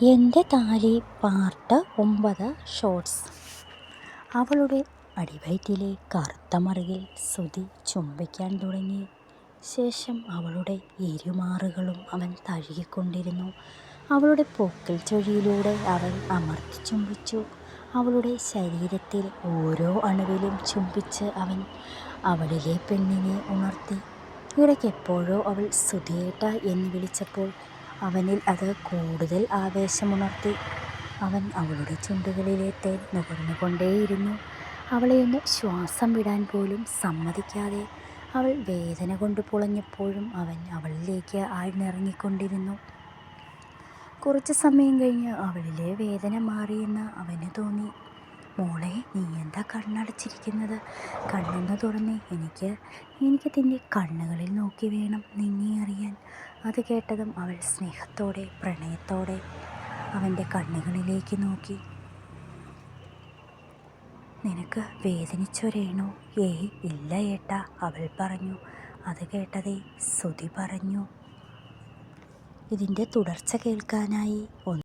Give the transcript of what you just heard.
എൻ്റെ താലി part 9 shorts. അവളുടെ അടിവയറ്റിലെ കറുത്ത മറുകിൽ ശ്രുതി ചുംബിക്കാൻ തുടങ്ങി. ശേഷം അവളുടെ ഇരുമാറുകളും അവൻ തഴുകിക്കൊണ്ടിരുന്നു. അവളുടെ പൊക്കിൾ ചുഴിയിലൂടെ അവൻ അമർത്തി ചുംബിച്ചു. അവളുടെ ശരീരത്തിൽ ഓരോ അണുവിലും ചുംബിച്ച് അവൻ അവളിലെ പെണ്ണിനെ ഉണർത്തി. ഇടയ്ക്കെപ്പോഴോ അവൾ ശ്രുതിയേട്ട എന്ന് വിളിച്ചപ്പോൾ അവനിൽ അത് കൂടുതൽ ആവേശമുണർത്തി. അവൻ അവളുടെ ചുണ്ടുകളിലെ തേൻ നുകർന്നുകൊണ്ടേയിരുന്നു. അവളെയൊന്ന് ശ്വാസം വിടാൻ പോലും സമ്മതിക്കാതെ. അവൾ വേദന കൊണ്ട് പുളഞ്ഞപ്പോഴും അവൻ അവളിലേക്ക് ആഴ്ന്നിറങ്ങിക്കൊണ്ടിരുന്നു. കുറച്ചു സമയം കഴിഞ്ഞ് അവളിലെ വേദന മാറിയെന്ന് അവന് തോന്നി. "മോളെ, നീ എന്താ കണ്ണടച്ചിരിക്കുന്നത്? കണ്ണൊന്ന് തുറന്നേ. എനിക്ക് നിന്റെ കണ്ണുകളിൽ നോക്കി വേണം നിന്നെ അറിയാൻ." അത് കേട്ടതും അവൾ സ്നേഹത്തോടെ പ്രണയത്തോടെ അവൻ്റെ കണ്ണുകളിലേക്ക് നോക്കി. "നിനക്ക് വേദനിച്ചോ രേണു?" "ഏയ് ഇല്ല ഏട്ടാ," അവൾ പറഞ്ഞു. അത് കേട്ടതേ ശ്രുതി പറഞ്ഞു. ഇതിൻ്റെ തുടർച്ച കേൾക്കാനായി